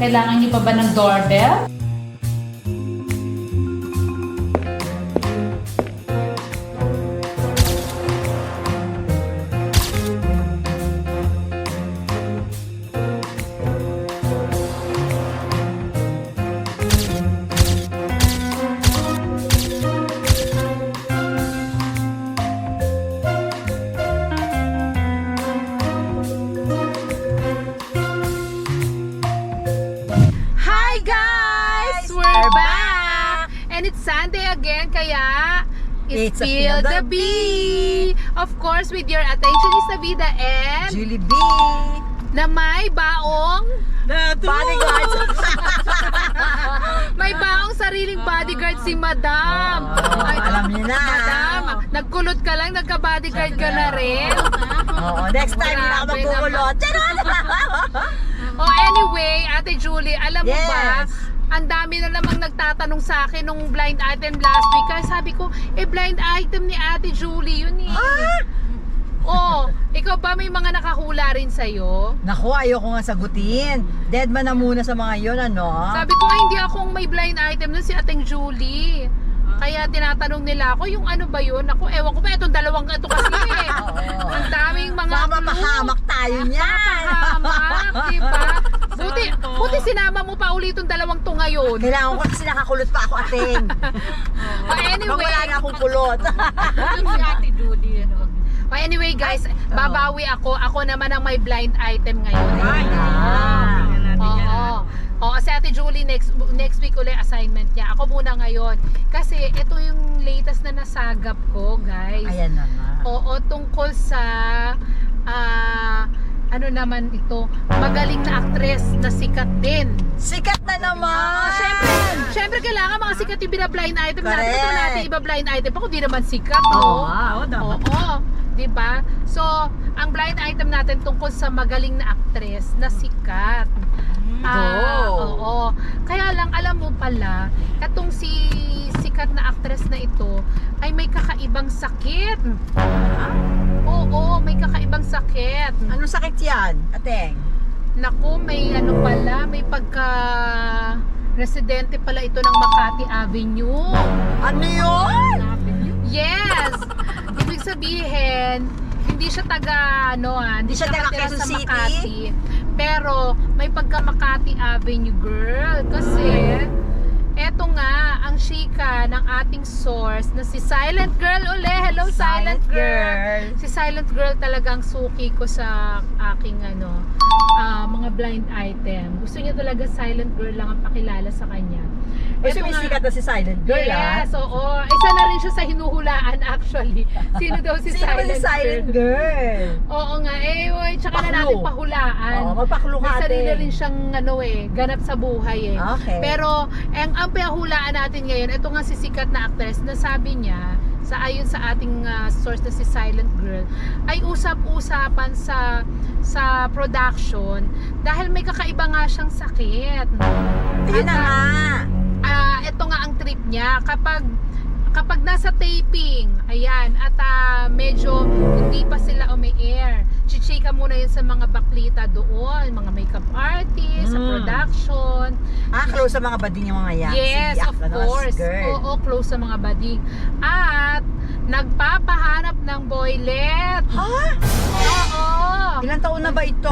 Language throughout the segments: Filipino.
Kailangan niyo pa ba ng doorbell? And it's Sunday again, kaya It's a Feel the Bee! Of course, with your attentionista Vida and Julie B. na may baong Bodyguards. may baong sariling bodyguard si Madam. Alam niyo na. Madam, nagkulot ka lang, nagka-bodyguard ka na rin. Oo, next time hindi na ako Grabe magkukulot. Oh, anyway, Ate Julie, alam mo Yes. ba, ang dami na namang nagtatanong sa akin nung blind item last week. Kaya sabi ko, blind item ni Ate Julie yun eh. Oh, ikaw ba may mga nakahula rin sa'yo? Naku, ayoko nga sagutin. Dead man na muna sa mga yun, ano? Sabi ko, hindi akong may blind item nun si Ating Julie. Kaya tinatanong nila ako, yung ano ba yun? Ako, ewan ko ba, itong dalawang ito kasi eh. Ang daming mga Mapapahamak tayo niyan. Mapapahamak, diba? Buti sinama mo pa ulit itong dalawang to ngayon. Kailangan ko kasi nakakulot pa ako, ating. Oh, anyway. Pag wala na akong kulot. Si Ate Julie. Oh, anyway guys, babawi ako. Ako naman ang may blind item ngayon. Oo. Oo, si Ate Julie next week ulit assignment niya. Ako muna ngayon. Kasi ito yung latest na nasagap ko, guys. Ayan na nga. Oo, tungkol sa ano naman ito, magaling na actress na sikat din. Sikat na naman! Siyempre kailangan mga sikat yung bina-blind item natin. Correct. Ito natin iba-blind item pa kung di naman sikat, no? Oo, diba? So, ang blind item natin tungkol sa magaling na actress na sikat. Oo. Kaya lang, alam mo pala, katong si sikat na actress na ito ay may kakaibang sakit. Oo, may kakaibang sakit. Anong sakit yan, ateng? Naku, may ano pala, may pagka residente pala ito ng Makati Avenue. Ano yun? Yes! Ibig sabihin, hindi siya taga, hindi siya taga nakatira Quezon sa City? Makati. Pero, may pagka Makati Avenue girl. Kasi, eto nga, ang chika ng ating source na si Silent Girl uli. Hello, Silent Girl! Si Silent Girl talagang suki ko sa aking mga blind item. Gusto niya talaga Silent Girl lang ang pakilala sa kanya. Kasi may sikat na si Silent Girl, Yes, oo. Isa na rin siya sa hinuhulaan actually. Sino daw si Sino ba Silent, si Silent Girl? Oo nga, tsaka na natin pahulaan. Oo, magpaklo May ka sarili atin. rin siyang ganap sa buhay eh. Okay. Pero ang pahulaan natin ngayon, ito nga si sikat na actress na sabi niya, ayon sa ating source na si Silent Girl, ay usap-usapan sa production dahil may kakaiba nga siyang sakit. Ayun na nga. Ito nga ang trip niya kapag nasa taping, ayan, at medyo hindi pa sila umi-air, chichika muna yun sa mga baklita doon, mga makeup artist, sa production. Close sa mga bading yung mga yan. Yes, Siyak of na course. girl. Oo, close sa mga bading. At nagpapahanap ng boylet. Ha? Oo. Ilang taon na ba ito?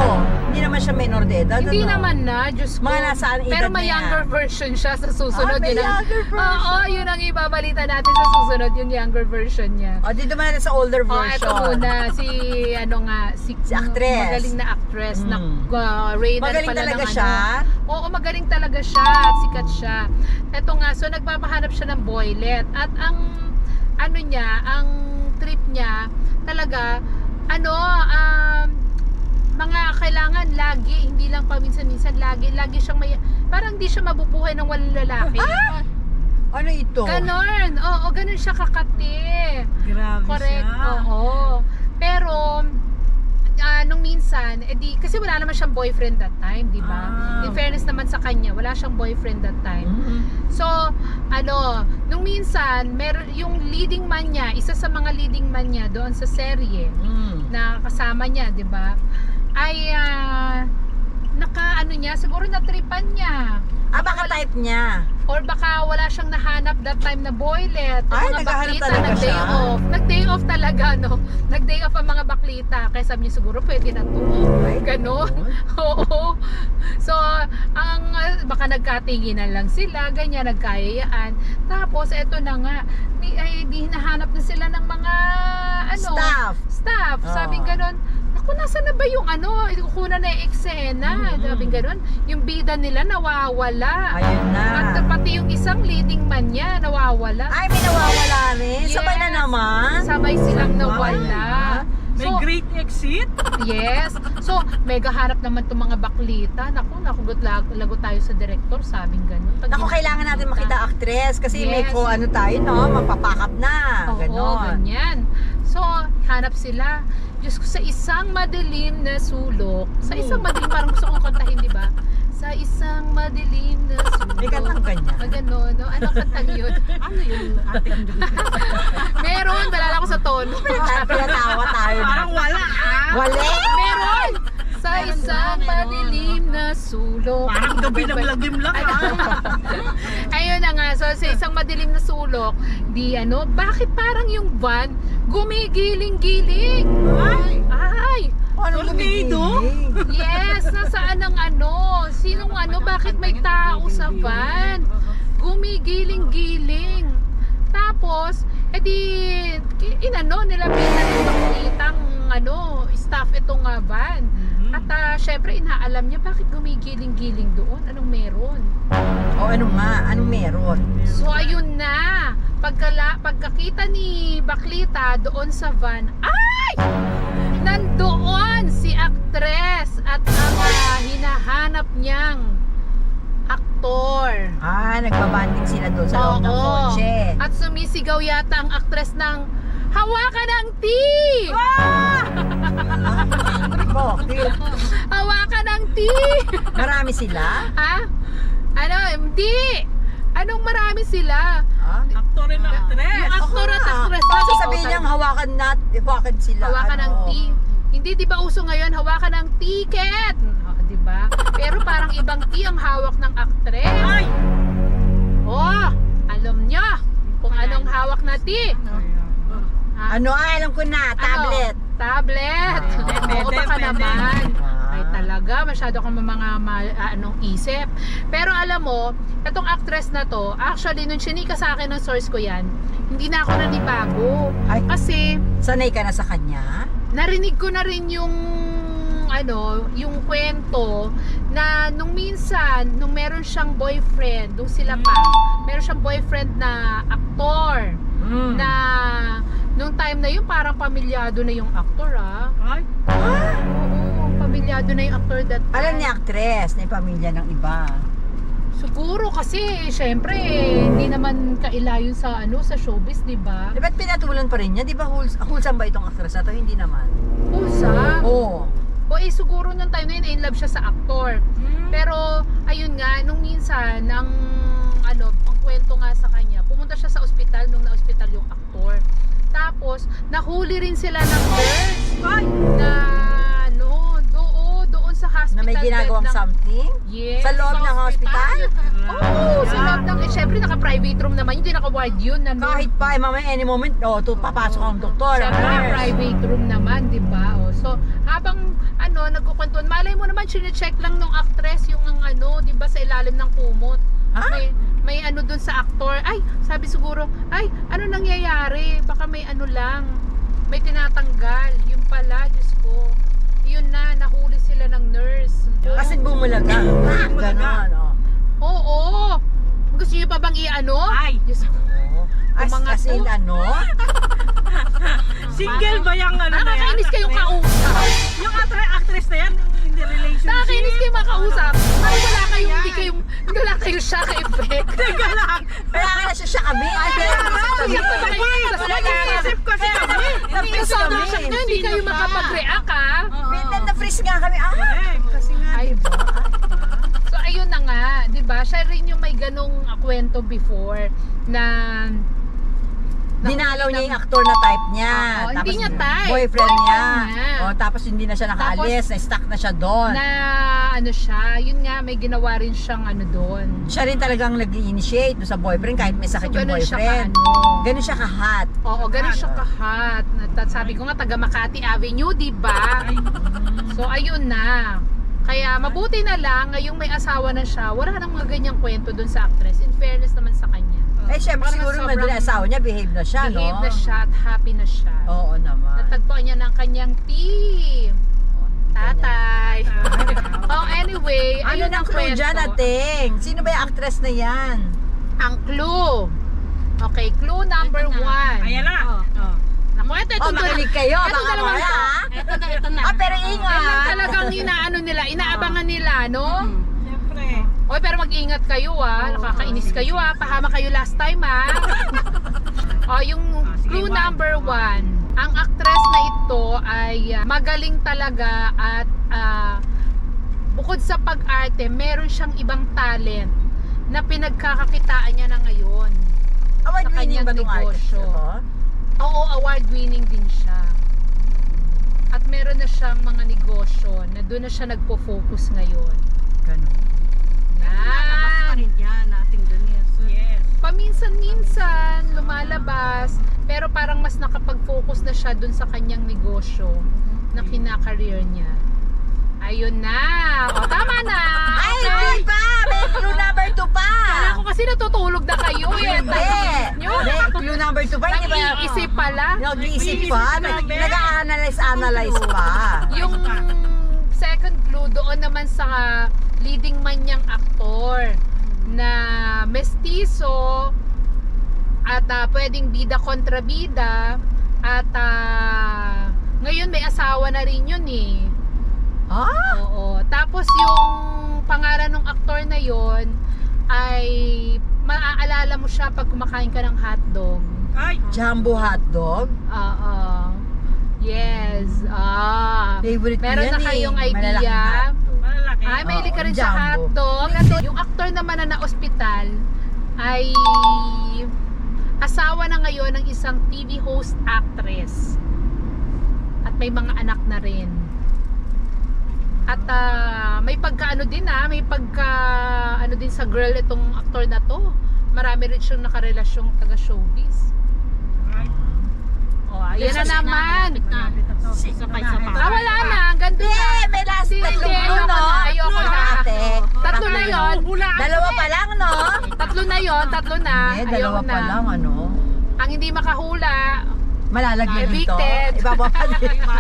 Hindi naman siya minor de edad. Hindi ano? naman na, Diyos ko. Mga nasaan edad Pero may na yan? younger version siya sa susunod. May Yun ang- younger version. Oo, yun ang ibabalita natin sa susunod, yung younger version niya. O, dito naman natin sa older Oh, version. eto muna, si actress. magaling na actress na Reyna Magaling pala talaga ng siya? Oo, magaling talaga siya at sikat siya. Eto nga, so nagpapahanap siya ng boylet at ang ang trip niya talaga mga kailangan lagi, hindi lang paminsan-minsan, lagi siyang parang hindi siya mabubuhay ng walang lalaki. Ano ito? Ganon. Oo, ganon siya kakati. Grabe Correct. siya. Oo. Pero nung minsan, kasi wala naman siyang boyfriend that time, di ba? In fairness naman sa kanya, wala siyang boyfriend that time. So, nung minsan, yung leading man niya, isa sa mga leading man niya doon sa serye na kasama niya, di ba? Ay ano niya, siguro natripan niya. Baka type niya. Or baka wala siyang nahanap that time na boylet. Yung Ay, mga naghahanap baklita, talaga nag-day siya. off. Nag-day off talaga, no? Nag-day off ang mga baklita. Kaya sabi niya, siguro pwede na to. Ay, Ganon. Oo. So, baka nagkatinginan lang sila, ganyan, nagkayayaan. Tapos, eto na nga, di hinahanap na sila ng mga, staff. Sabing ganon, ako, nasa na ba yung kukunan na yung eksena. Sabing ganon, yung bida nila nawawala. Ayun na. At pati yung isang leading man niya, nawawala. Ay, may nawawala rin. Sabay na naman. Sabay silang nawala. May great exit. Yes. So, mega harap naman itong mga baklita. Naku, lagot tayo sa director, sabing ganun. Naku, kailangan natin makita actress kasi may Yes. tayo, no? Magpapakap na. Oo, Ganon. ganyan. So, hanap sila. Diyos ko, sa isang madilim na sulok. Sa isang madilim, parang gusto kong kantahin, di ba? Sa isang madilim na sulok. May kantang ganyan. Ganon, no? Ano kantang yun? Ano yung ating Meron, balala ko sa tono. Pinatawa tayo. Parang wala Wala! Meron! Sa isang madilim na sulok. Parang gabi ng lagim lang Ayun na nga, so sa isang madilim na sulok, bakit parang yung van gumigiling-giling? Ay! Paano Tornado? gumigiling? Yes, nasaan ang sinong bakit may tao sa van? Gumigiling-giling. Tapos, nilapitan yung baklitang staff itong van. At syempre, inaalam niya bakit gumigiling-giling doon. Anong meron? Ano nga? Anong meron? So, ayun na. Pagkakita ni Baklita doon sa van, ay! Nandoon si actress at ang hinahanap niyang aktor. Nagbabanding sila doon sa loob ng kotse. At sumisigaw yata ang actress ng hawakan ng tea! Bakit? Hawakan ng tea! Marami sila? Ha? Hindi! Anong marami sila? Aktor and actress. Yung aktor at actress. Bakit sabihin niyang hawakan sila? Hawakan ng tea. Hindi, di ba uso ngayon, hawakan ng ticket? Di ba? Pero parang ibang tea ang hawak ng actress. Ay! Alam niyo kung anong hawak na tea. Alam ko na, tablet. Tablet. Oo, baka Pwede. naman. Ay talaga, masyado kang isip. Pero alam mo, itong actress na to, actually, nung sinika sa akin ng source ko yan, hindi na ako nanibago. Ay. Kasi, Sanay ka na sa kanya? narinig ko na rin yung yung kwento na nung minsan, nung meron siyang boyfriend, nung sila pa, meron siyang boyfriend na aktor, na nung time na yun, parang pamilyado na yung aktor, Ay! Oo, pamilyado na yung actor that time. Alam ni actress na yung pamilya ng iba. Siguro kasi, syempre, hindi naman kailayon sa sa showbiz, di ba? Ba't pinatulan pa rin niya? Di ba wholesome ba itong actress na to? Hindi naman. Pusa. Oo. O siguro nung time na yun, in love siya sa aktor. Pero, ayun nga, nung minsan, ang kwento nga sa kanya, pumunta siya sa ospital nung na-ospital yung aktor. Tapos, nahuli rin sila ng nurse. Ay! Na, doon sa hospital. Na may ginagawang bed ng- something? Yes. Sa loob ng hospital? Oo, sa loob ng, syempre naka-private room naman, hindi naka-ward yun. Kahit pa, mamaya any moment, papasok ang doktor. Syempre, ang nurse. private room naman, di ba? So, habang nagkukwentuhan, malay mo naman, sine-check lang nung actress yung di ba, sa ilalim ng kumot. Ha? May dun sa aktor. Ay, sabi siguro, ay, ano nangyayari? Baka may lang, may tinatanggal. Yun pala, Diyos ko. Yun na, nahuli sila ng nurse. Kasi bumulaga. Ganon, Oo. Gusto niyo pa bang Ay! Diyos ko. As in, Single ba yung na yan? Nakakainis kayong kausap. Yung actress na yan, hindi relationship. Nakakainis kayong makausap. Parang wala kayong shock effect. Teka lang. Kaya nga na siya kami. Nag-iisip kasi kami. Yung sobrang shock nyo, hindi kayo makapag-react Na-freeze nga kami. Kasi nga, Ay, ba? So, ayun na nga, di ba? Siya rin yung may ganong kwento before na Dinalaw niya yung aktor na type niya. Oo, hindi niya type. Boyfriend niya. Boyfriend niya. O, tapos hindi na siya nakaalis. Na-stuck na siya doon. Na ano siya, yun nga, may ginawa rin siyang ano doon. Siya rin talagang nag-initiate doon sa boyfriend kahit may sakit yung ganun siya boyfriend. ka-ano. Ganun siya ka-hot. Oo, ganun siya ka-hot. Sabi ko nga, taga Makati Avenue, di ba? So, ayun na. Kaya mabuti na lang, ngayong may asawa na siya, wala nang mga ganyang kwento doon sa actress. In fairness naman sa kanya. Eh, syempre Parang siguro sobrang madali asawa niya, behave na siya, no? Behave na siya at happy na siya. Oo naman. Natagpuan niya ng kanyang team. Tatay. Oh, anyway, Ano ayun nang ang clue kwento. dyan, Ating? Sino ba yung actress na yan? Ang clue. Okay, clue number 1. Ayan na. Oh. Naku, ito Makinig kayo, Ito baka dalawang wala, ha? Ito na. Pero Yan ingat. talagang inaano nila, inaabangan nila, no? Siyempre. Oy, pero mag-ingat kayo nakakainis kayo pahama kayo last time yung sige, clue one. number 1. Ang actress na ito ay magaling talaga at bukod sa pag-arte, meron siyang ibang talent na pinagkakakitaan niya na ngayon. Award-winning ba kanyang itong artist negosyo. ito? Oo, award-winning din siya. At meron na siyang mga negosyo na doon na siya nagpo-focus ngayon. Ganun. Lalabas pa Yan. rin yan, nating Denise. Yes. Paminsan-minsan lumalabas, pero parang mas nakapag-focus na siya doon sa kanyang negosyo na kinakareer niya. Ayun na. O, tama na. Ay, Okay. hindi pa! May clue number 2 pa! Kala ko kasi natutulog na kayo Hindi! Nyo? Hindi, clue number 2 pa, hindi ba? Nag-iisip pala. Nag-iisip pa, nag-a-analyze pa. Yung second clue doon naman sa leading man niyang aktor na mestizo at pwedeng bida kontra bida at ngayon may asawa na rin yun Ah? Oo. Tapos yung pangalan ng aktor na yon ay maaalala mo siya pag kumakain ka ng hotdog. Ay, Jumbo hotdog? Oo. Yes. Favorite ko Meron yan na kayong Malalaking idea? hotdog. malalaki. Ay, may ka rin sa Jumbo. hotdog. At yung actor naman na na-ospital ay asawa na ngayon ng isang TV host actress. At may mga anak na rin. At may pagka-ano din may pagka-ano din sa girl itong actor na to. Marami rin siyang nakarelasyong taga-showbiz. Oh, ayan na naman. Malapit na to. Si- Sabay sa Wala na. Ganda na. Yeah, may last Hindi, tatlong ayoko clue, no? na, ayoko na. Ate. Tatlo na yon. Dalawa pa lang, no? Tatlo na yon. Tatlo na. Hindi, dalawa Ayoko pa na. lang, ano? Ang hindi makahula, Malalagyan dito. Evicted. Ibababa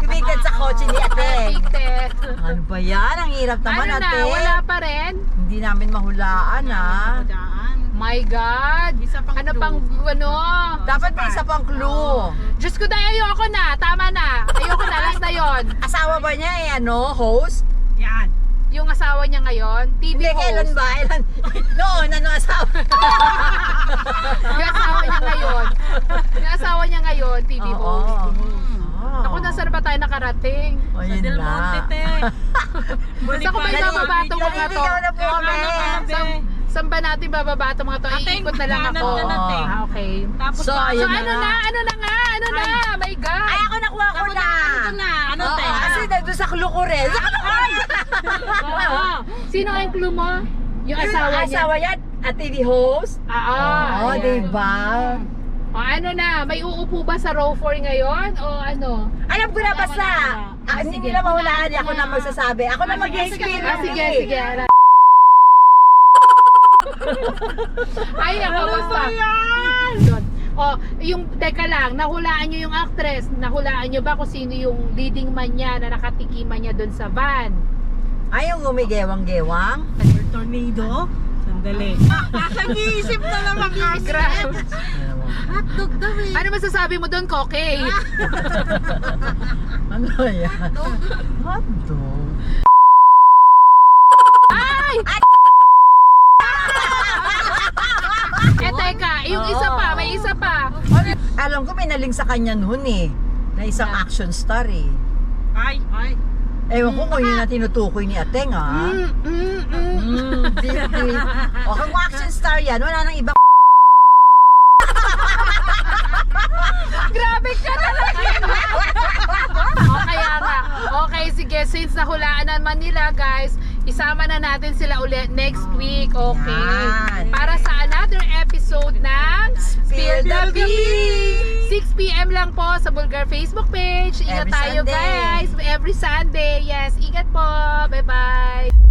Evicted sa kotse ni ate. evicted. Ano ba yan? Ang hirap naman, Ano na, ate. wala pa rin? Hindi namin mahulaan, ha? My God. Isa pang Ano clue. pang ano? Dapat may isa pang clue. Diyos ko dahil ayoko na. Tama na. Ayoko na. Last na yon. Asawa ba niya host? Yan. Yung asawa niya ngayon, TV Hindi, host. kailan ba? Noon, asawa? Yung asawa niya ngayon. Yung asawa niya ngayon, TV Oo. host. Oh. Ako, nasaan ba tayo nakarating? O, Sa yun Del Monte, na. te. Basta ko ba Dali- ibababa itong mga to? Naliligaw na po kami. Saan ba natin bababa itong mga to? Ate, Iikot na lang ako. kanan ka na, te. Okay. Tapos So, pa- ayun So na ano nga. na? Ano na nga? Ano na? My God! Ay, ako nakuha ko Tapos na. Ano na? Ano, Oo, te? kasi nandun sa clue ko rin. Oo. Sino ang clue mo? Yung asawa niya? Asawa niya at TV host. Oo, ayan. diba? O ano na? May uupo ba sa row 4 ngayon? O ano? Alam ko na basta. Hindi nila mahulaan. Ako na magsasabi. Ako na mag-explain. Sige, sige. Ay, ako basta. Doon. O, yung, teka lang, nahulaan nyo yung actress. Nahulaan nyo ba kung sino yung leading man niya na nakatikiman niya doon sa van? Ay, yung gumigewang-gewang. Tornado? Sandali. Nag-iisip na naman kasi. Grabe. Hotdog daw eh. Ano masasabi mo doon, Koke? Ano yan? Hotdog. Ay! Teka, yung isa pa, may isa pa. Alam ko may naling sa kanya noon na isang action star Ay. Ewan ko kung yun na tinutukoy ni Ateng di. O kung action star yan, wala nang iba. Grabe ka talaga. Kaya nga. Okay, sige. Since nahulaan naman nila, guys, isama na natin sila ulit next week. Okay. Yan. Para sa another episode ng Spill the Beans. 6 p.m. lang po sa Bulgar Facebook page. Ingat Every tayo, Sunday. guys. Every Sunday. Yes. Ingat po. Bye-bye.